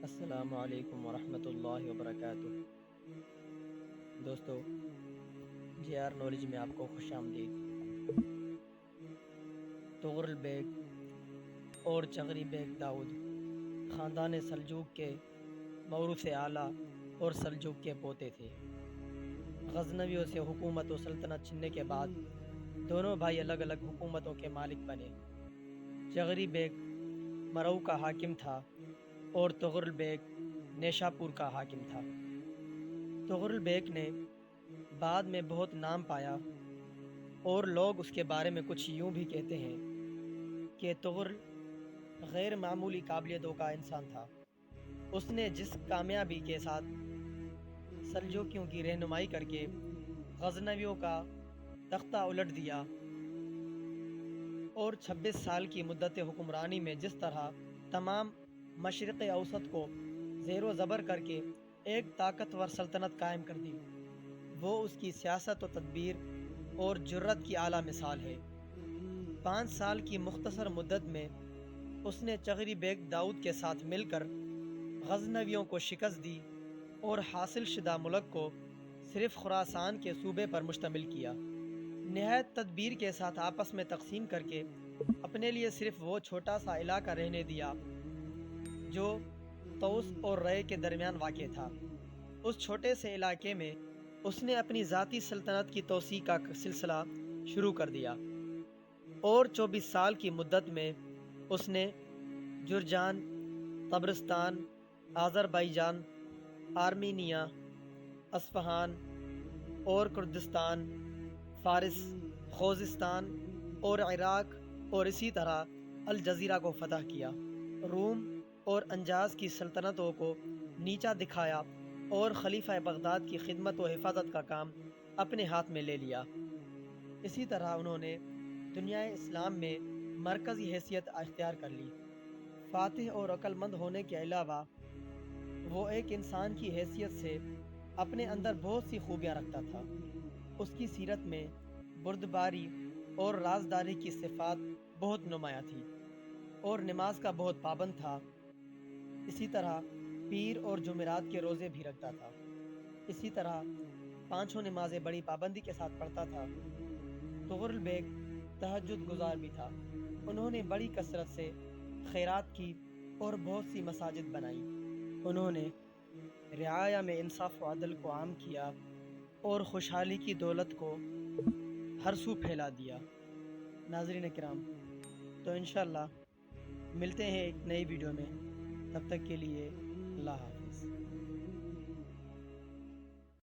السلام علیکم ورحمۃ اللہ وبرکاتہ۔ دوستو، جے آر نالج میں آپ کو خوش آمدید۔ طغرل بیگ اور چغری بیگ داؤد خاندان سلجوق کے موروث اعلیٰ اور سلجوق کے پوتے تھے۔ غزنویوں سے حکومت و سلطنت چھننے کے بعد دونوں بھائی الگ الگ حکومتوں کے مالک بنے۔ چغری بیگ مرو کا حاکم تھا اور طغرل بیگ نیشاپور کا حاکم تھا۔ طغرل بیگ نے بعد میں بہت نام پایا اور لوگ اس کے بارے میں کچھ یوں بھی کہتے ہیں کہ طغرل غیر معمولی قابلیتوں کا انسان تھا۔ اس نے جس کامیابی کے ساتھ سلجوکیوں کی رہنمائی کر کے غزنویوں کا تختہ الٹ دیا اور 26 سال کی مدت حکمرانی میں جس طرح تمام مشرق اوسط کو زیر و زبر کر کے ایک طاقتور سلطنت قائم کر دی، وہ اس کی سیاست و تدبیر اور جرت کی اعلیٰ مثال ہے۔ 5 سال کی مختصر مدت میں اس نے چغری بیگ داؤد کے ساتھ مل کر غزنویوں کو شکست دی اور حاصل شدہ ملک کو صرف خراسان کے صوبے پر مشتمل کیا۔ نہایت تدبیر کے ساتھ آپس میں تقسیم کر کے اپنے لیے صرف وہ چھوٹا سا علاقہ رہنے دیا جو طوس اور رے کے درمیان واقع تھا۔ اس چھوٹے سے علاقے میں اس نے اپنی ذاتی سلطنت کی توسیع کا سلسلہ شروع کر دیا اور 24 سال کی مدت میں اس نے جرجان، طبرستان، آذربائیجان، آرمینیا، اصفہان اور کردستان، فارس، خوزستان اور عراق اور اسی طرح الجزیرہ کو فتح کیا، روم اور انجاز کی سلطنتوں کو نیچا دکھایا اور خلیفہ بغداد کی خدمت و حفاظت کا کام اپنے ہاتھ میں لے لیا۔ اسی طرح انہوں نے دنیا اسلام میں مرکزی حیثیت اختیار کر لی۔ فاتح اور عقل مند ہونے کے علاوہ وہ ایک انسان کی حیثیت سے اپنے اندر بہت سی خوبیاں رکھتا تھا۔ اس کی سیرت میں بردباری اور رازداری کی صفات بہت نمایاں تھی اور نماز کا بہت پابند تھا۔ اسی طرح پیر اور جمعرات کے روزے بھی رکھتا تھا۔ اسی طرح 5 نمازیں بڑی پابندی کے ساتھ پڑھتا تھا۔ طغرل بیگ تہجد گزار بھی تھا۔ انہوں نے بڑی کثرت سے خیرات کی اور بہت سی مساجد بنائی۔ انہوں نے رعایا میں انصاف و عدل کو عام کیا اور خوشحالی کی دولت کو ہر سو پھیلا دیا۔ ناظرین کرام، تو انشاءاللہ ملتے ہیں ایک نئی ویڈیو میں، تب تک کے لیے اللہ حافظ۔